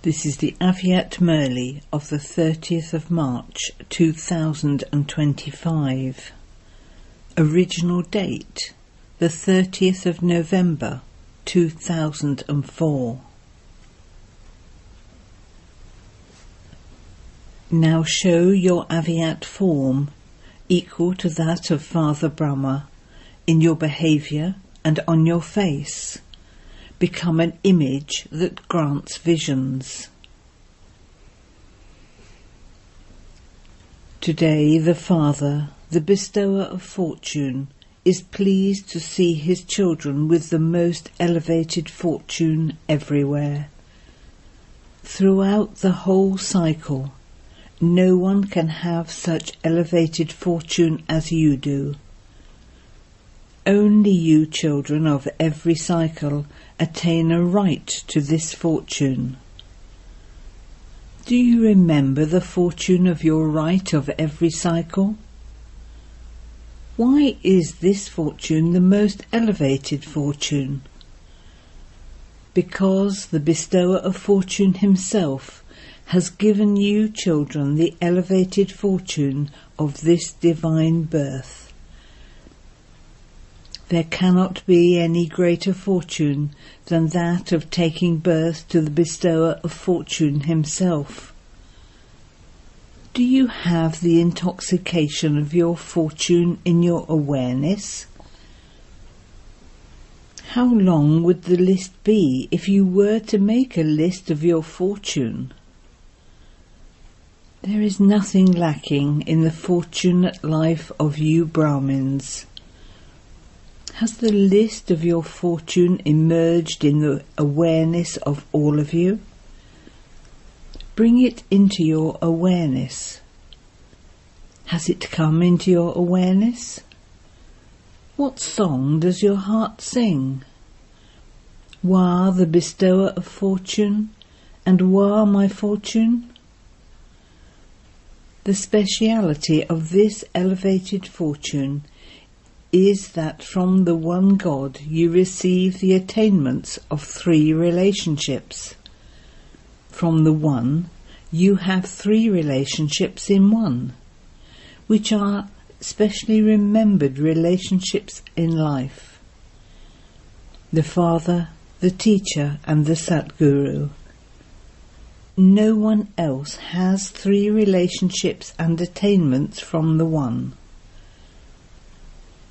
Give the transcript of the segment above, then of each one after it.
This is the Avyakt Murli of the 30th of March 2025. Original date the 30th of November 2004. Now show your Avyakt form equal to that of Father Brahma in your behaviour and on your face. Become an image that grants visions. Today the Father, the bestower of fortune, is pleased to see his children with the most elevated fortune everywhere. Throughout the whole cycle, no one can have such elevated fortune as you do. Only you children of every cycle attain a right to this fortune. Do you remember the fortune of your right of every cycle? Why is this fortune the most elevated fortune? Because the bestower of fortune himself has given you children the elevated fortune of this divine birth. There cannot be any greater fortune than that of taking birth to the bestower of fortune himself. Do you have the intoxication of your fortune in your awareness? How long would the list be if you were to make a list of your fortune? There is nothing lacking in the fortunate life of you Brahmins. Has the list of your fortune emerged in the awareness of all of you? Bring it into your awareness. Has it come into your awareness? What song does your heart sing? Wa, the bestower of fortune, and wa, my fortune? The speciality of this elevated fortune is that from the one God you receive the attainments of three relationships. From the one you have three relationships in one, which are specially remembered relationships in life. The Father, the Teacher and the Satguru. No one else has three relationships and attainments from the one.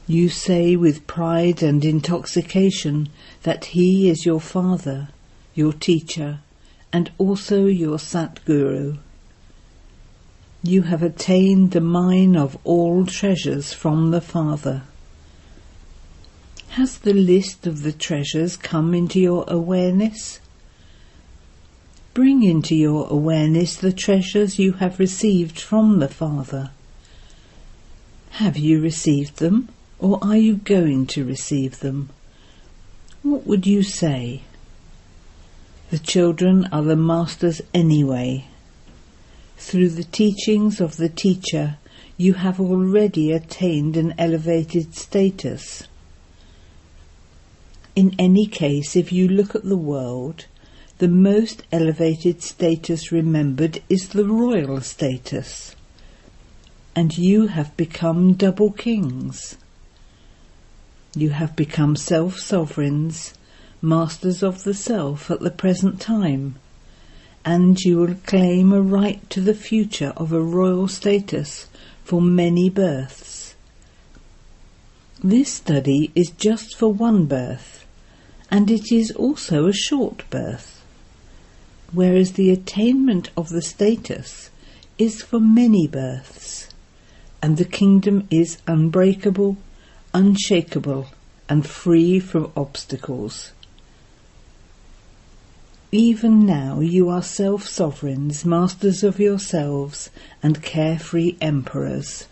You say with pride and intoxication that he is your Father, your Teacher, and also your Satguru. You have attained the mine of all treasures from the Father. Has the list of the treasures come into your awareness? Bring into your awareness the treasures you have received from the Father. Have you received them? Or are you going to receive them? What would you say? The children are the masters anyway. Through the teachings of the teacher, you have already attained an elevated status. In any case, if you look at the world, the most elevated status remembered is the royal status. And you have become double kings. You have become self-sovereigns, masters of the self at the present time, and you will claim a right to the future of a royal status for many births. This study is just for one birth, and it is also a short birth, whereas the attainment of the status is for many births, and the kingdom is unbreakable, unshakable and free from obstacles. Even now you are self-sovereigns, masters of yourselves and carefree emperors.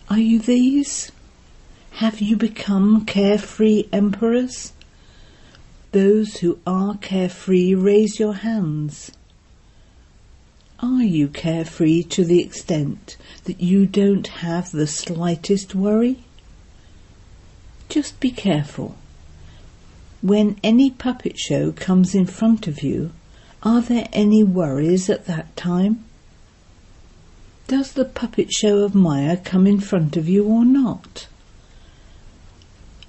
Are you these? Have you become carefree emperors? Those who are carefree, raise your hands. Are you carefree to the extent that you don't have the slightest worry? Just be careful. When any puppet show comes in front of you, Are there any worries at that time? Does the puppet show of Maya come in front of you or not?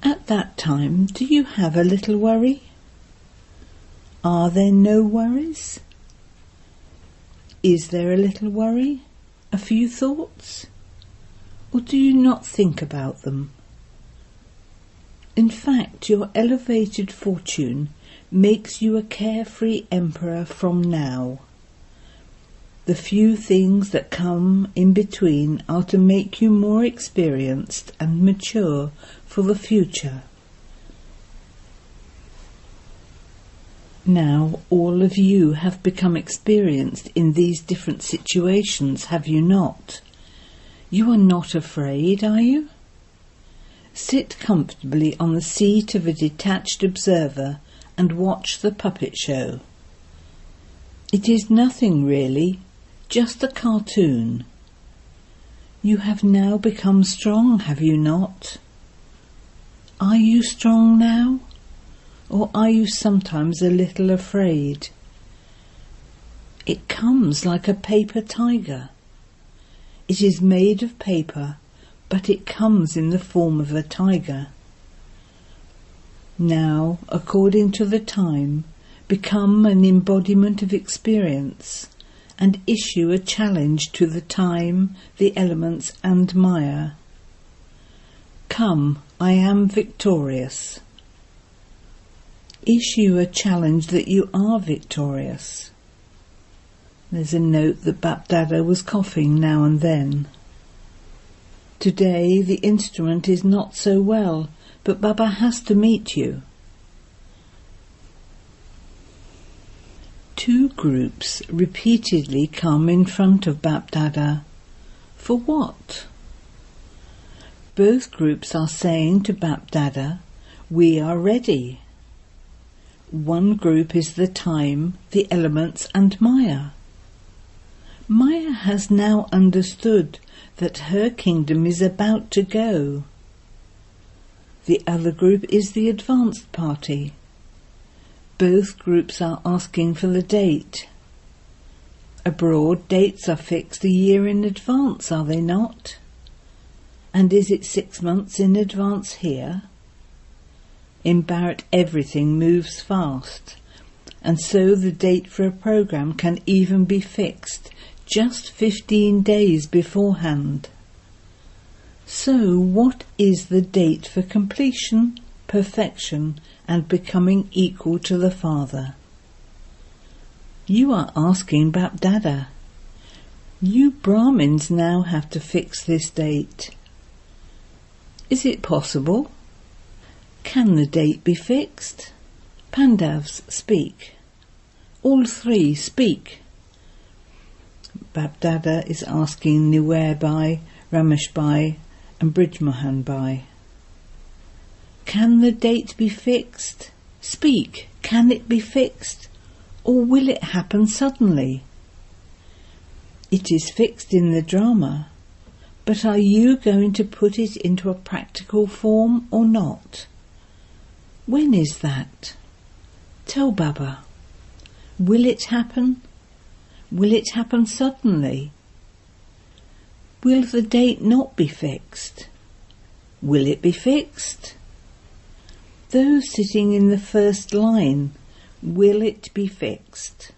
At that time, do you have a little worry? Are there no worries? Is there a little worry? A few thoughts? Or do you not think about them? In fact, your elevated fortune makes you a carefree emperor from now. The few things that come in between are to make you more experienced and mature for the future. Now all of you have become experienced in these different situations, have you not? You are not afraid, are you? Sit comfortably on the seat of a detached observer and watch the puppet show. It is nothing really, just a cartoon. You have now become strong, have you not? Are you strong now? Or are you sometimes a little afraid? It comes like a paper tiger. It is made of paper, but it comes in the form of a tiger. Now, according to the time, become an embodiment of experience and issue a challenge to the time, the elements and Maya. Come, I am victorious. Issue a challenge that you are victorious. There's a note that BapDada was coughing now and then. Today the instrument is not so well, but Baba has to meet you. Two groups repeatedly come in front of BapDada. For what? Both groups are saying to BapDada, we are ready. One group is the time, the elements and Maya. Maya has now understood that her kingdom is about to go. The other group is the advanced party. Both groups are asking for the date. Abroad, dates are fixed a year in advance, are they not? And is it 6 months in advance here? In Bharat everything moves fast, and so the date for a program can even be fixed just 15 days beforehand. So what is the date for completion, perfection, and becoming equal to the Father? You are asking BapDada. You Brahmins now have to fix this date. Is it possible? Can the date be fixed? Pandavs, speak. All three, speak. BapDada is asking Niware Bai, Ramesh Bai and Brijmohan Bai. Can the date be fixed? Speak, can it be fixed? Or will it happen suddenly? It is fixed in the drama, but are you going to put it into a practical form or not? When is that? Tell Baba. Will it happen? Will it happen suddenly? Will the date not be fixed? Will it be fixed? Those sitting in the first line, will it be fixed?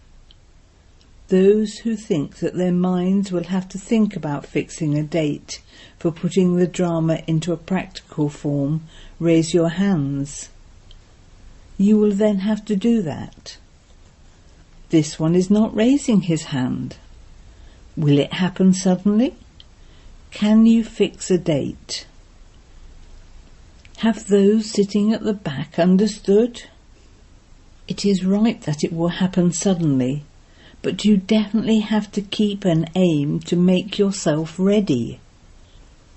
Those who think that their minds will have to think about fixing a date for putting the drama into a practical form, raise your hands. You will then have to do that. This one is not raising his hand. Will it happen suddenly? Can you fix a date? Have those sitting at the back understood? It is right that it will happen suddenly, but you definitely have to keep an aim to make yourself ready.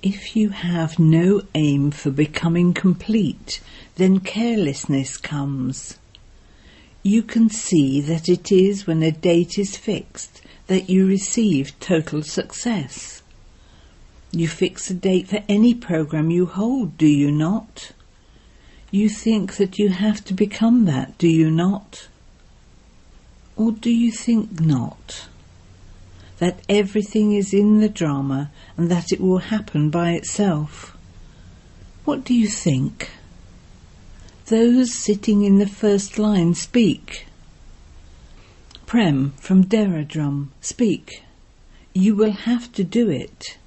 If you have no aim for becoming complete, then carelessness comes. You can see that it is when a date is fixed that you receive total success. You fix a date for any program you hold, do you not? You think that you have to become that, do you not? Or do you think not? That everything is in the drama and that it will happen by itself? What do you think? Those sitting in the first line speak. Prem from Deradrum, speak. You will have to do it.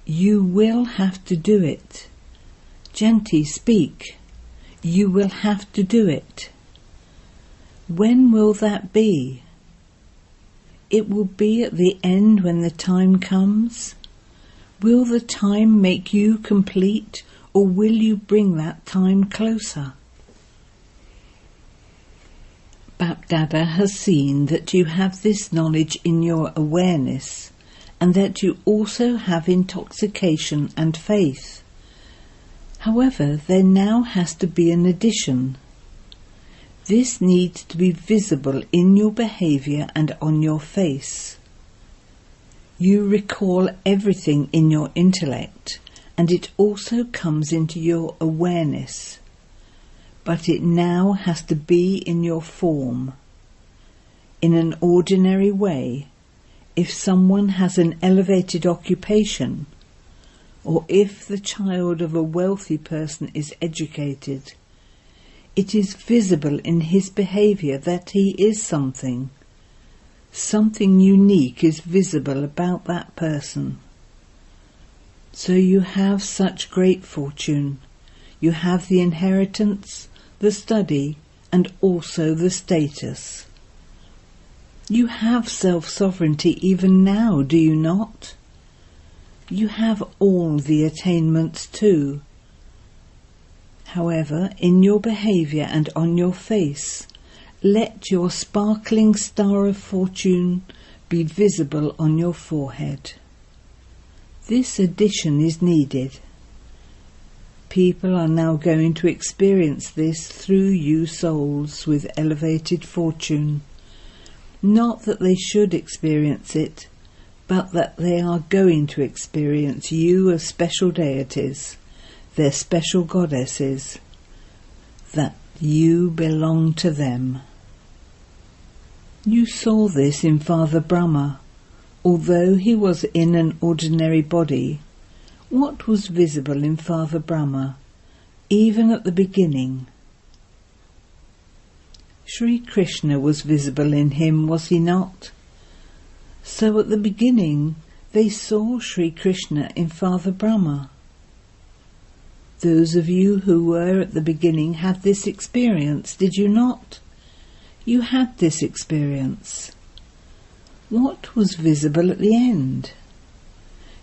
You will have to do it. Janti, speak. You will have to do it. When will that be? It will be at the end when the time comes. Will the time make you complete, or will you bring that time closer? BapDada has seen that you have this knowledge in your awareness, and that you also have intoxication and faith. However, there now has to be an addition. This needs to be visible in your behaviour and on your face. You recall everything in your intellect, and it also comes into your awareness. But it now has to be in your form. In an ordinary way, if someone has an elevated occupation, or if the child of a wealthy person is educated, it is visible in his behaviour that he is something. Something unique is visible about that person. So you have such great fortune. You have the inheritance, the study, and also the status. You have self-sovereignty even now, do you not? You have all the attainments too. However, in your behaviour and on your face, let your sparkling star of fortune be visible on your forehead. This addition is needed. People are now going to experience this through you souls with elevated fortune. Not that they should experience it, but that they are going to experience you as special deities, their special goddesses, that you belong to them. You saw this in Father Brahma. Although he was in an ordinary body, what was visible in Father Brahma, even at the beginning? Sri Krishna was visible in him, was he not? So at the beginning they saw Sri Krishna in Father Brahma. Those of you who were at the beginning had this experience, did you not? You had this experience. What was visible at the end?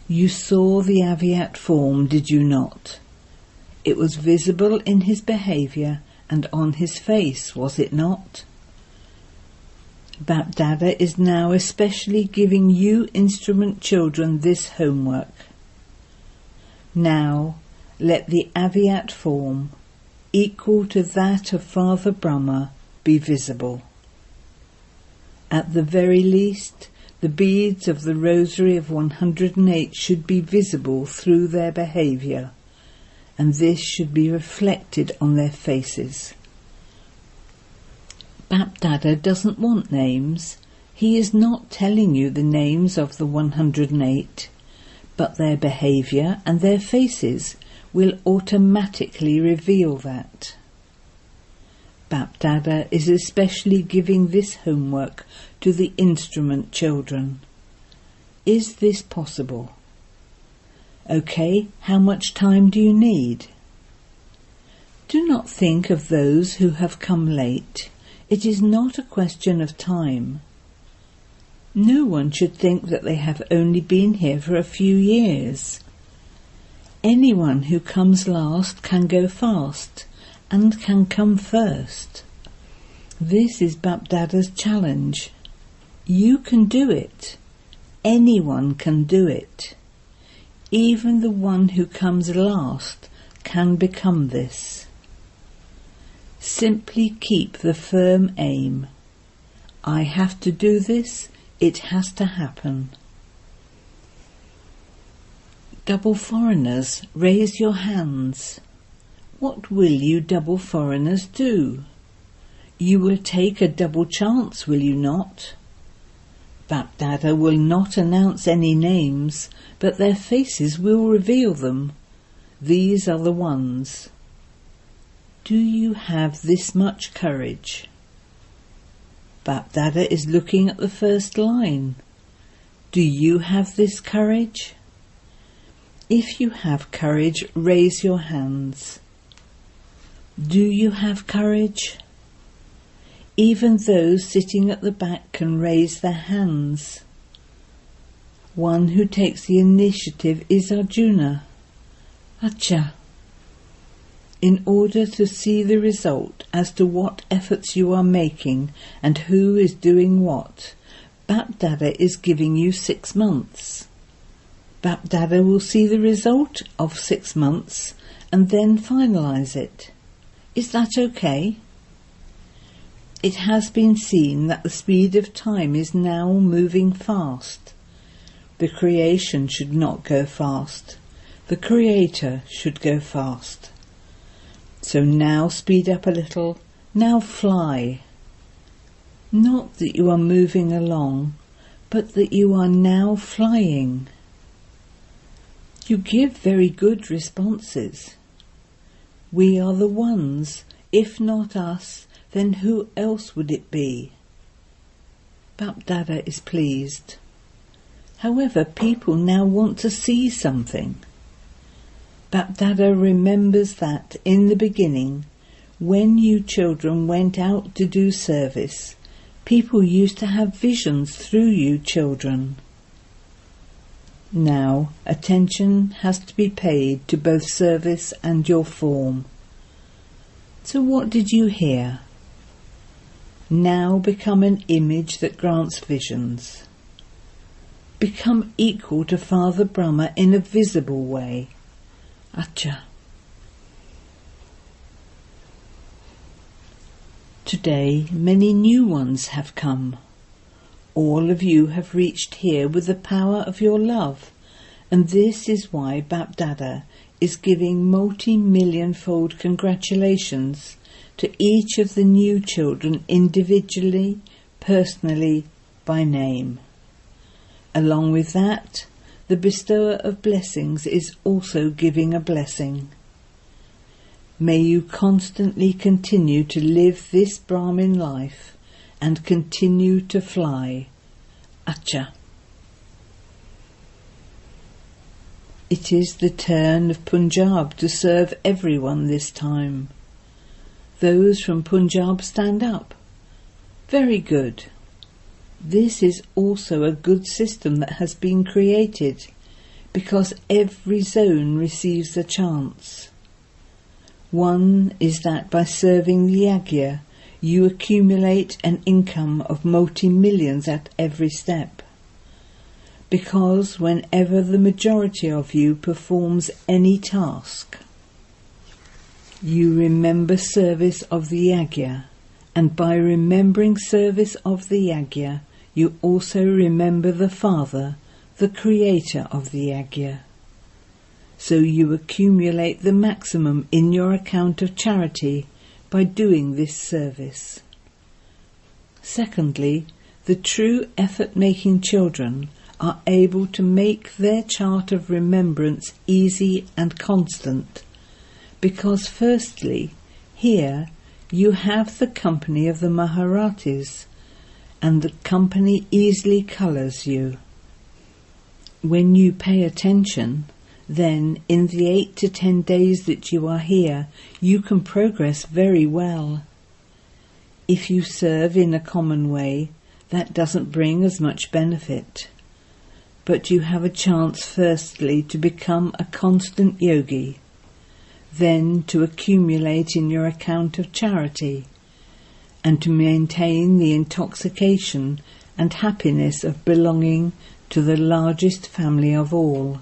You saw the Avyakt form, did you not? It was visible in his behaviour and on his face, was it not? BapDada is now especially giving you instrument children this homework. Now, let the Avyakt form, equal to that of Father Brahma, be visible. At the very least, the beads of the Rosary of 108 should be visible through their behaviour, and this should be reflected on their faces. BapDada doesn't want names. He is not telling you the names of the 108, but their behaviour and their faces will automatically reveal that. BapDada is especially giving this homework to the instrument children. Is this possible? Okay, how much time do you need? Do not think of those who have come late. It is not a question of time. No one should think that they have only been here for a few years. Anyone who comes last can go fast and can come first. This is BapDada's challenge. You can do it. Anyone can do it. Even the one who comes last can become this. Simply keep the firm aim. I have to do this, it has to happen. Double foreigners, raise your hands. What will you double foreigners do? You will take a double chance, will you not? BapDada will not announce any names, but their faces will reveal them. These are the ones. Do you have this much courage? BapDada is looking at the first line. Do you have this courage? If you have courage, raise your hands. Do you have courage? Even those sitting at the back can raise their hands. One who takes the initiative is Arjuna. Acha. In order to see the result as to what efforts you are making and who is doing what, BapDada is giving you 6 months. BapDada will see the result of 6 months and then finalize it. Is that okay? It has been seen that the speed of time is now moving fast. The creation should not go fast. The Creator should go fast. So now speed up a little, now fly. Not that you are moving along, but that you are now flying. You give very good responses. We are the ones. If not us, then who else would it be? BapDada is pleased. However, people now want to see something. BapDada remembers that in the beginning, when you children went out to do service, people used to have visions through you children. Now, attention has to be paid to both service and your form. So what did you hear? Now become an image that grants visions. Become equal to Father Brahma in a visible way. Acha. Today many new ones have come. All of you have reached here with the power of your love, and this is why BapDada is giving multi-million-fold congratulations to each of the new children individually, personally, by name. Along with that, the bestower of blessings is also giving a blessing. May you constantly continue to live this Brahmin life and continue to fly. Acha. It is the turn of Punjab to serve everyone this time. Those from Punjab stand up. Very good. This is also a good system that has been created, because every zone receives a chance. One is that by serving the Yagya, you accumulate an income of multi-millions at every step. Because whenever the majority of you performs any task, you remember service of the Yagya, and by remembering service of the Yagya, you also remember the Father, the Creator of the Yagya. So you accumulate the maximum in your account of charity by doing this service. Secondly, the true effort-making children are able to make their chart of remembrance easy and constant, because firstly, here you have the company of the Maharatis, and the company easily colours you. When you pay attention, then in the 8 to 10 days that you are here, you can progress very well. If you serve in a common way, that doesn't bring as much benefit. But you have a chance firstly to become a constant yogi, then to accumulate in your account of charity, and to maintain the intoxication and happiness of belonging to the largest family of all.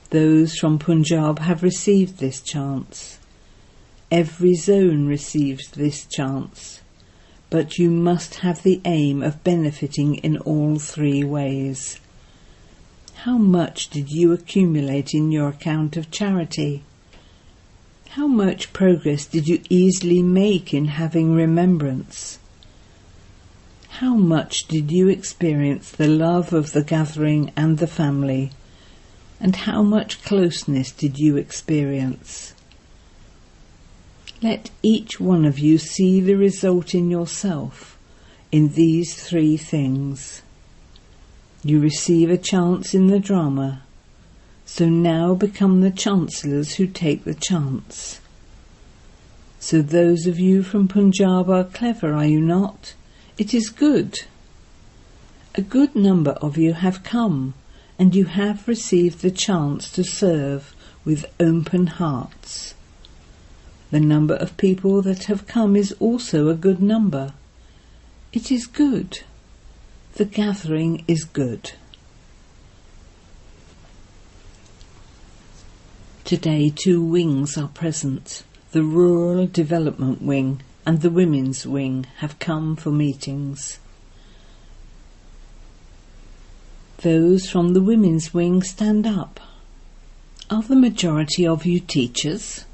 Those from Punjab have received this chance. Every zone receives this chance, but you must have the aim of benefiting in all 3 ways. How much did you accumulate in your account of charity? How much progress did you easily make in having remembrance? How much did you experience the love of the gathering and the family? And how much closeness did you experience? Let each one of you see the result in yourself in these three things. You receive a chance in the drama, so now become the chancellors who take the chance. So those of you from Punjab are clever, are you not? It is good. A good number of you have come, and you have received the chance to serve with open hearts. The number of people that have come is also a good number. It is good. The gathering is good. Today 2 wings are present. The Rural Development Wing and the Women's Wing have come for meetings. Those from the Women's Wing stand up. Are the majority of you teachers?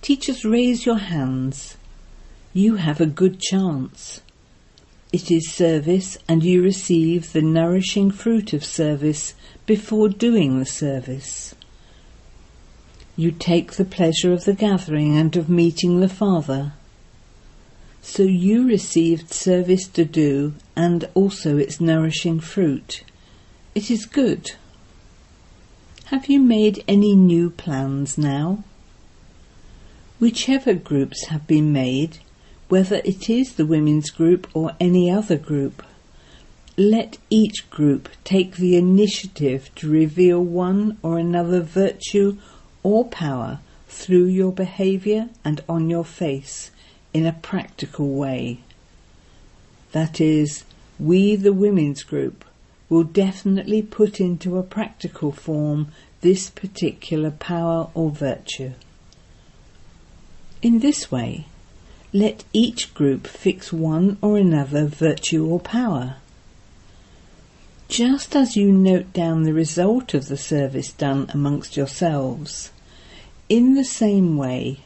Teachers, raise your hands. You have a good chance. It is service, and you receive the nourishing fruit of service before doing the service. You take the pleasure of the gathering and of meeting the Father. So you received service to do and also its nourishing fruit. It is good. Have you made any new plans now? Whichever groups have been made, whether it is the women's group or any other group, let each group take the initiative to reveal one or another virtue or power through your behaviour and on your face in a practical way. That is, we, the women's group, will definitely put into a practical form this particular power or virtue. In this way, let each group fix one or another virtue or power. Just as you note down the result of the service done amongst yourselves, in the same way,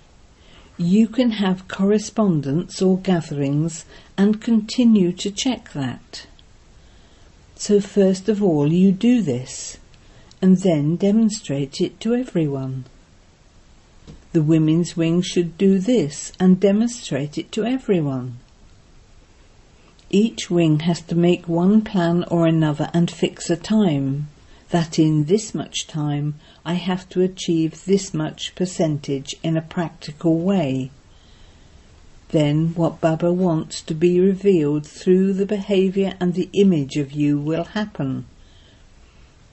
you can have correspondence or gatherings and continue to check that. So first of all you do this, and then demonstrate it to everyone. The women's wing should do this and demonstrate it to everyone. Each wing has to make one plan or another and fix a time, that in this much time I have to achieve this much percentage in a practical way. Then what Baba wants to be revealed through the behaviour and the image of you will happen.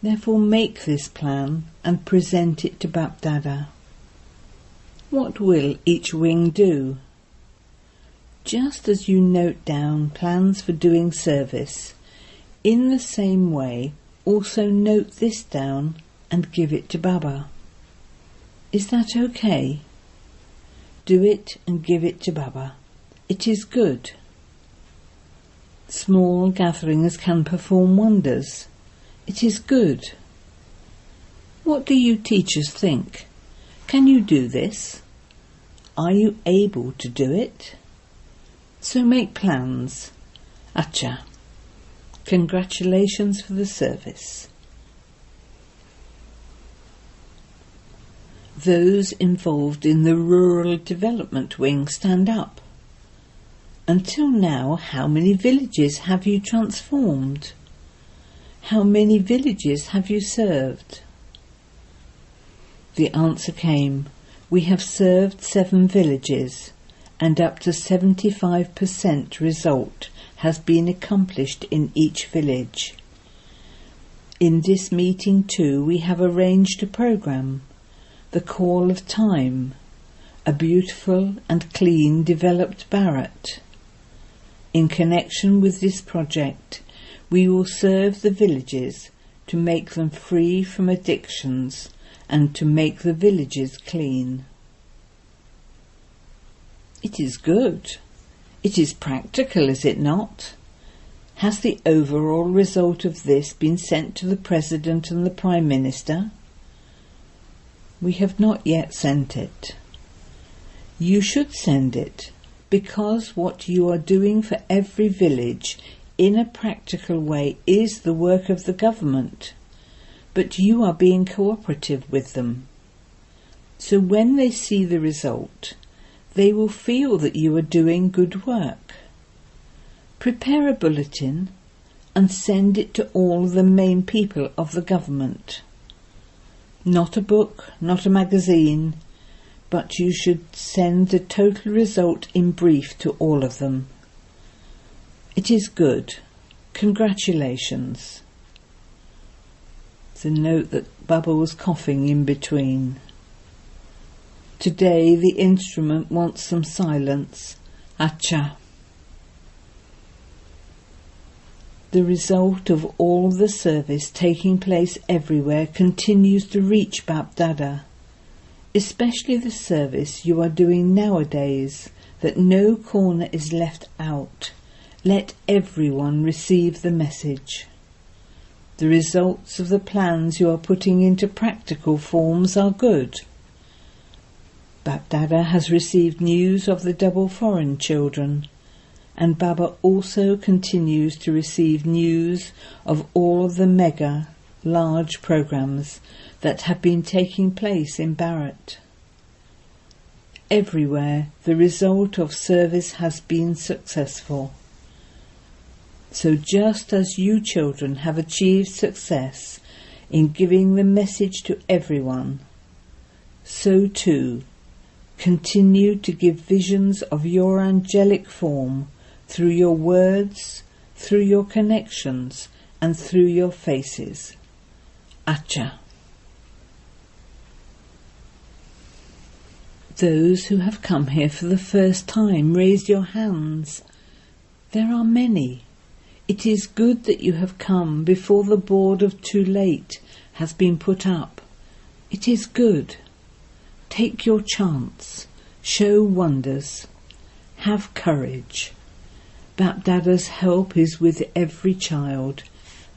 Therefore make this plan and present it to BapDada. What will each wing do? Just as you note down plans for doing service, in the same way also note this down and give it to Baba. Is that okay? Do it and give it to Baba. It is good. Small gatherings can perform wonders. It is good. What do you teachers think? Can you do this? Are you able to do it? So make plans. Acha. Congratulations for the service. Those involved in the Rural Development Wing stand up. Until now, how many villages have you transformed? How many villages have you served? The answer came, we have served 7 villages, and up to 75% result has been accomplished in each village. In this meeting too we have arranged a program, the Call of Time, a beautiful and clean developed Bharat. In connection with this project, we will serve the villages to make them free from addictions and to make the villages clean. It is good. It is practical, is it not? Has the overall result of this been sent to the President and the Prime Minister? We have not yet sent it. You should send it, because what you are doing for every village in a practical way is the work of the government, but you are being cooperative with them. So when they see the result, they will feel that you are doing good work. Prepare a bulletin and send it to all the main people of the government. Not a book, not a magazine, but you should send the total result in brief to all of them. It is good. Congratulations. It's a note that Baba was coughing in between. Today the instrument wants some silence. Acha. The result of all the service taking place everywhere continues to reach BapDada, especially the service you are doing nowadays, that no corner is left out. Let everyone receive the message. The results of the plans you are putting into practical forms are good. BapDada has received news of the double foreign children, and Baba also continues to receive news of all of the mega, large programs that have been taking place in Bharat. Everywhere the result of service has been successful. So just as you children have achieved success in giving the message to everyone, so too continue to give visions of your angelic form through your words, through your connections, and through your faces. Acha. Those who have come here for the first time, raise your hands. There are many. It is good that you have come before the board of too late has been put up. It is good. Take your chance. Show wonders. Have courage. BapDada's help is with every child.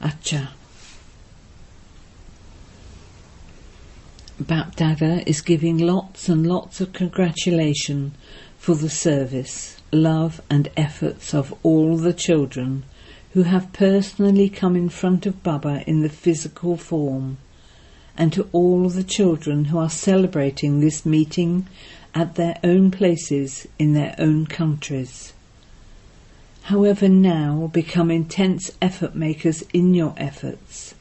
Acha. BapDada is giving lots and lots of congratulation for the service, love and efforts of all the children who have personally come in front of Baba in the physical form, and to all the children who are celebrating this meeting at their own places in their own countries. However, now become intense effort makers in your efforts,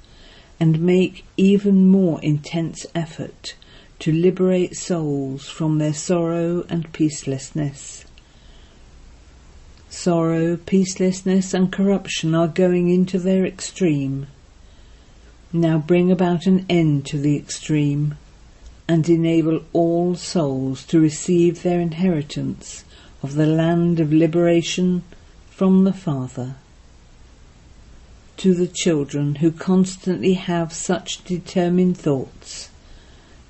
and make even more intense effort to liberate souls from their sorrow and peacelessness. Sorrow, peacelessness and corruption are going into their extreme. Now bring about an end to the extreme, and enable all souls to receive their inheritance of the land of liberation from the Father. To the children who constantly have such determined thoughts,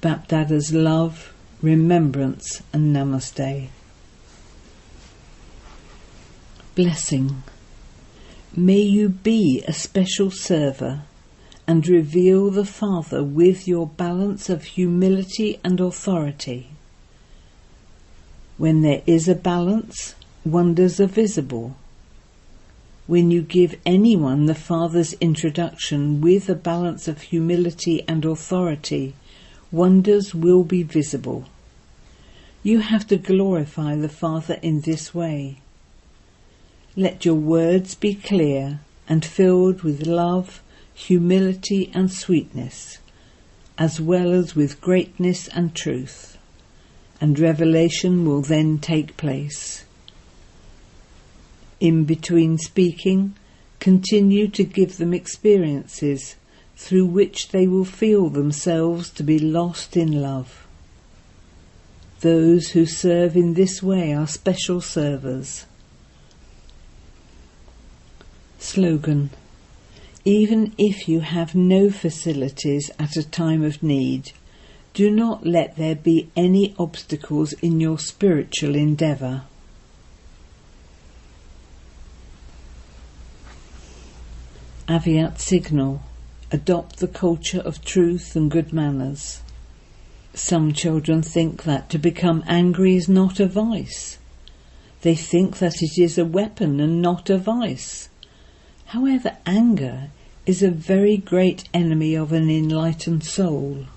BapDada's love, remembrance and namaste. Blessing. May you be a special server and reveal the Father with your balance of humility and authority. When there is a balance, wonders are visible. When you give anyone the Father's introduction with a balance of humility and authority, wonders will be visible. You have to glorify the Father in this way. Let your words be clear and filled with love, humility and sweetness, as well as with greatness and truth, and revelation will then take place. In between speaking, continue to give them experiences through which they will feel themselves to be lost in love. Those who serve in this way are special servers. Slogan. Even if you have no facilities at a time of need, do not let there be any obstacles in your spiritual endeavour. Avyakt signal. Adopt the culture of truth and good manners. Some children think that to become angry is not a vice. They think that it is a weapon and not a vice. However, anger is a very great enemy of an enlightened soul.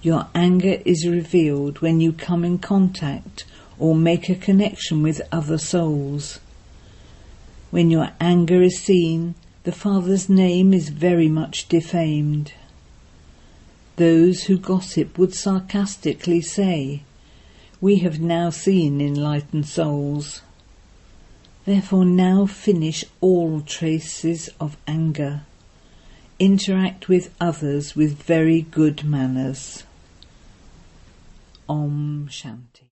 Your anger is revealed when you come in contact or make a connection with other souls. When your anger is seen, the Father's name is very much defamed. Those who gossip would sarcastically say, "We have now seen enlightened souls." Therefore now finish all traces of anger. Interact with others with very good manners. Om Shanti.